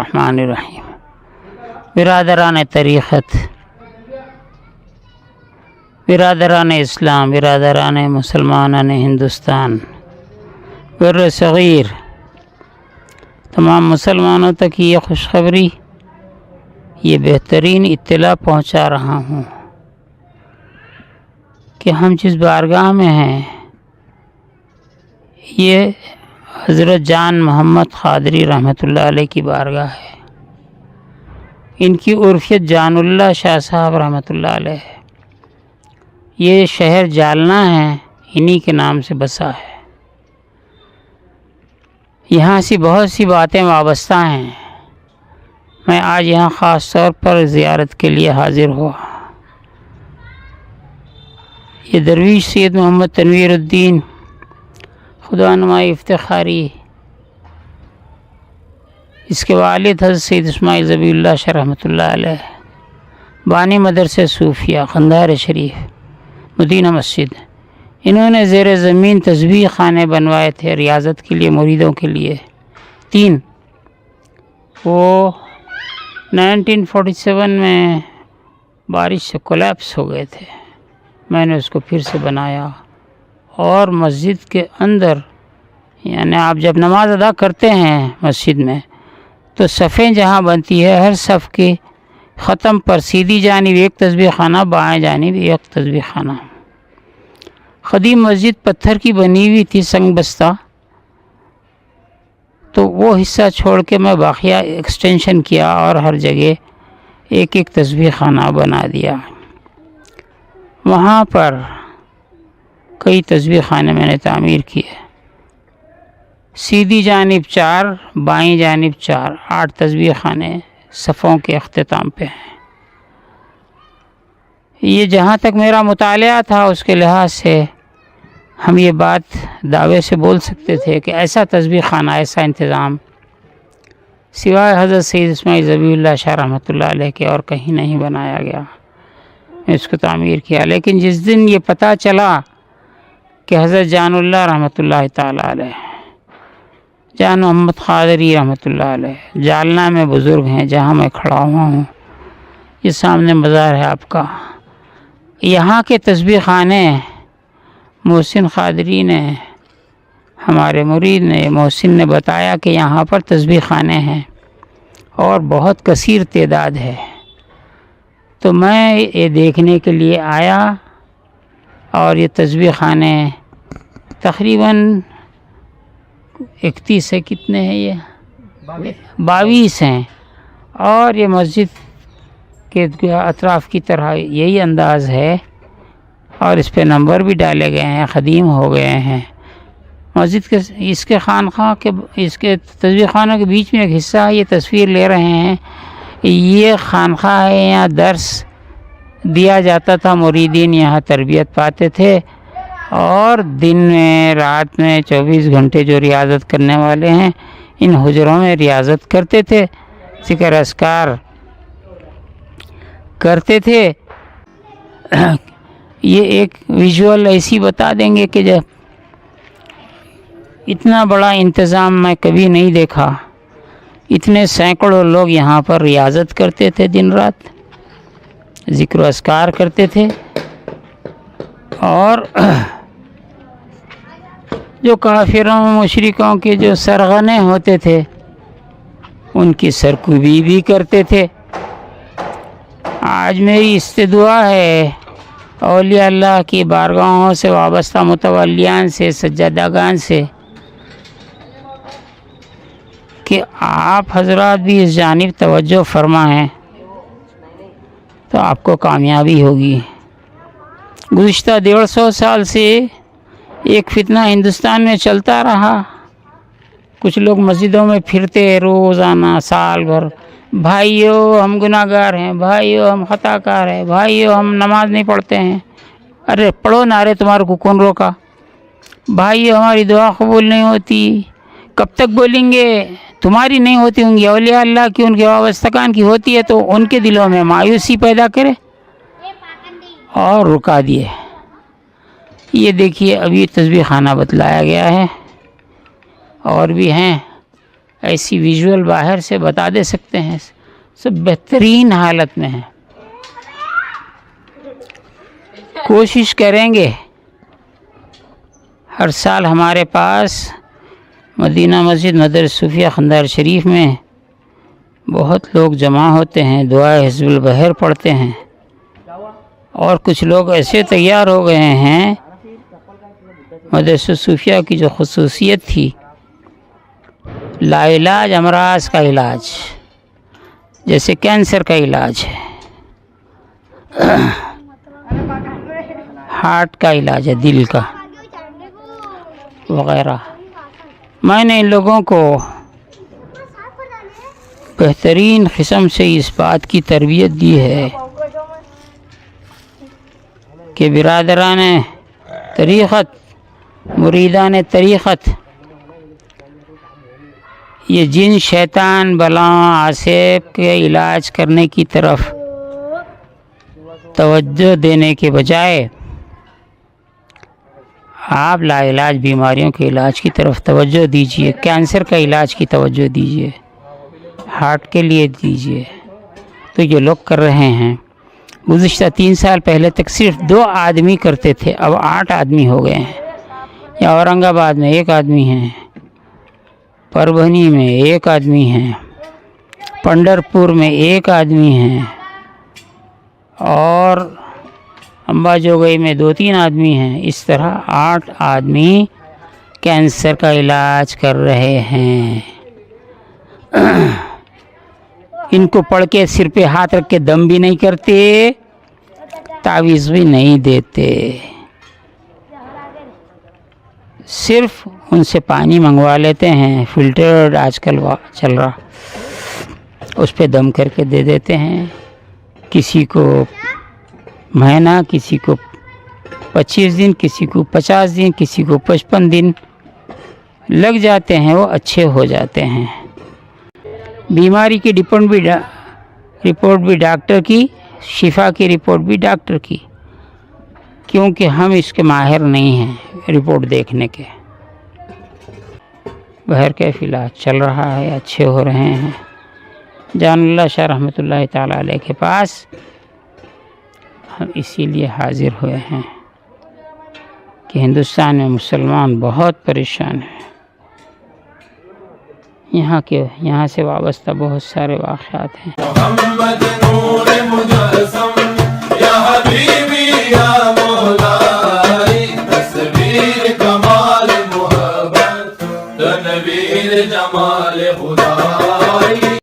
الرحمن الرحیم۔ برادران طریقت، برادران اسلام، برادران مسلمانان ہندوستان، بر صغیر، تمام مسلمانوں تک یہ خوشخبری، یہ بہترین اطلاع پہنچا رہا ہوں کہ ہم جس بارگاہ میں ہیں یہ حضرت جان محمد قادری رحمۃ اللہ علیہ کی بارگاہ ہے۔ ان کی عرفیت جان اللہ شاہ صاحب رحمۃ اللہ علیہ ہے۔ یہ شہر جالنا ہے، انہی کے نام سے بسا ہے۔ یہاں سے بہت سی باتیں وابستہ ہیں۔ میں آج یہاں خاص طور پر زیارت کے لیے حاضر ہوا۔ یہ درویش سید محمد تنویر الدین خدا نمائی افتخاری، اس کے والد حضرت سید اسماعیل ذبیح اللہ شاہ رحمۃ اللہ علیہ، بانی مدرسہ صوفیہ قندھار شریف مدینہ مسجد، انہوں نے زیر زمین تسبیح خانے بنوائے تھے ریاضت کے لیے، مریدوں کے لیے 3۔ وہ 1947 میں بارش سے کولیپس ہو گئے تھے۔ میں نے اس کو پھر سے بنایا، اور مسجد کے اندر، یعنی آپ جب نماز ادا کرتے ہیں مسجد میں تو صفیں جہاں بنتی ہے، ہر صف کے ختم پر سیدھی جانب ایک تسبیح خانہ، بائیں جانب ایک تسبیح خانہ۔ قدیم مسجد پتھر کی بنی ہوئی تھی، سنگ بستہ، تو وہ حصہ چھوڑ کے میں باقیہ ایکسٹینشن کیا اور ہر جگہ ایک ایک تسبیح خانہ بنا دیا۔ وہاں پر کئی تسبیح خانے میں نے تعمیر کیے، سیدھی جانب 4، بائیں جانب 4، 8 تسبیح خانے صفوں کے اختتام پہ ہیں۔ یہ جہاں تک میرا مطالعہ تھا اس کے لحاظ سے ہم یہ بات دعوے سے بول سکتے تھے کہ ایسا تسبیح خانہ، ایسا انتظام سوائے حضرت سید اسماعیل ذبیح اللہ شاہ رحمۃ اللہ علیہ کے اور کہیں نہیں بنایا گیا۔ میں اس کو تعمیر کیا، لیکن جس دن یہ پتہ چلا کہ حضرت جان اللہ رحمۃ اللہ تعالیٰ علیہ، جان محمد قادری رحمۃ اللہ علیہ جالنا میں بزرگ ہیں، جہاں میں کھڑا ہوا ہوں، یہ سامنے مزار ہے آپ کا، یہاں کے تسبیح خانے محسن قادری نے، ہمارے مرید نے، محسن نے بتایا کہ یہاں پر تسبیح خانے ہیں اور بہت کثیر تعداد ہے۔ تو میں یہ دیکھنے کے لیے آیا، اور یہ تسبیح خانے تقریباً 31 ہے، کتنے ہیں یہ؟ 22 ہیں، اور یہ مسجد کے اطراف کی طرح یہی انداز ہے، اور اس پہ نمبر بھی ڈالے گئے ہیں، قدیم ہو گئے ہیں۔ مسجد کے اس کے خانقاہ کے، اس کے تسبیح خانوں کے بیچ میں ایک حصہ ہے، یہ تصویر لے رہے ہیں، یہ خانقاہ ہے، یہاں درس دیا جاتا تھا، مریدین یہاں تربیت پاتے تھے، اور دن میں، رات میں 24 گھنٹے جو ریاضت کرنے والے ہیں ان حجروں میں ریاضت کرتے تھے، ذکر اذکار کرتے تھے۔ یہ ایک ویژول ایسی بتا دیں گے کہ جب اتنا بڑا انتظام میں کبھی نہیں دیکھا، اتنے سینکڑوں لوگ یہاں پر ریاضت کرتے تھے، دن رات ذکر و اذکار کرتے تھے، اور جو کافروں مشرکوں کے جو سرغنے ہوتے تھے ان کی سرکوبی بھی کرتے تھے۔ آج میری استدعا ہے اولیاء اللہ کی بارگاہوں سے وابستہ متولیان سے، سجادگان سے، کہ آپ حضرات بھی اس جانب توجہ فرمائیں تو آپ کو کامیابی ہوگی۔ گزشتہ 150 سال سے ایک فتنہ ہندوستان میں چلتا رہا، کچھ لوگ مسجدوں میں پھرتے روزانہ سال بھر، بھائیو ہم گناہ گار ہیں، بھائیو ہم خطا کار ہیں، بھائیو ہم نماز نہیں پڑھتے ہیں۔ ارے پڑھو نا، ارے تمہارے کو کون روکا؟ بھائیو ہماری دعا قبول نہیں ہوتی، کب تک بولیں گے؟ تمہاری نہیں ہوتی ہوں گی، اولیاء اللہ کی، ان کے وابستگان کی ہوتی ہے، تو ان کے دلوں میں مایوسی پیدا کرے، اور رکا دیے۔ یہ دیکھیے ابھی تسبیح خانہ بتلایا گیا ہے، اور بھی ہیں، ایسی ویژول باہر سے بتا دے سکتے ہیں، سب بہترین حالت میں ہیں۔ کوشش کریں گے، ہر سال ہمارے پاس مدینہ مسجد مدرسہ صوفیہ خندار شریف میں بہت لوگ جمع ہوتے ہیں، دعائے حزب البحر پڑھتے ہیں، اور کچھ لوگ ایسے تیار ہو گئے ہیں۔ مدرسہ صوفیہ کی جو خصوصیت تھی، لا علاج امراض کا علاج، جیسے کینسر کا علاج ہے، ہارٹ کا علاج ہے، دل کا وغیرہ۔ میں نے ان لوگوں کو بہترین قسم سے اس بات کی تربیت دی ہے کہ برادران طریقت، مریدان طریقت، یہ جن شیطان بلاؤں آسیب کے علاج کرنے کی طرف توجہ دینے کے بجائے آپ لا علاج بیماریوں کے علاج کی طرف توجہ دیجیے، کینسر کا علاج کی توجہ دیجیے، ہارٹ کے لیے دیجیے۔ تو یہ لوگ کر رہے ہیں۔ گزشتہ 3 سال پہلے تک صرف 2 آدمی کرتے تھے، اب 8 آدمی ہو گئے ہیں۔ یا اورنگ آباد میں 1 آدمی ہیں، پربھنی میں 1 آدمی ہیں، پنڈرپور میں 1 آدمی ہیں، اور امبا جوگئی میں 2-3 آدمی ہیں۔ اس طرح 8 آدمی کینسر کا علاج کر رہے ہیں۔ ان کو پڑھ کے سر پہ ہاتھ رکھ کے دم بھی نہیں کرتے، تعویذ بھی نہیں دیتے، صرف ان سے پانی منگوا لیتے ہیں، فلٹرڈ آج کل چل رہا، اس پہ دم کر کے دے دیتے ہیں۔ کسی کو مہینہ، کسی کو 25 دن، کسی کو 50 دن، کسی کو 55 دن لگ جاتے ہیں، وہ اچھے ہو جاتے ہیں۔ بیماری کی رپورٹ بھی ڈاکٹر کی، شفا کی رپورٹ بھی ڈاکٹر کی، کیونکہ ہم اس کے ماہر نہیں ہیں رپورٹ دیکھنے کے۔ بہر کیف علاج چل رہا ہے، اچھے ہو رہے ہیں۔ جان اللہ شاہ رحمۃ اللہ تعالیٰ علیہ کے پاس ہم اسی لیے حاضر ہوئے ہیں کہ ہندوستان میں مسلمان بہت پریشان ہیں۔ یہاں سے وابستہ بہت سارے واقعات ہیں۔ محمد نور مجسم یا حبیبی یا مولائی، تصویر کمال محبت، تنویر جمال خدائی۔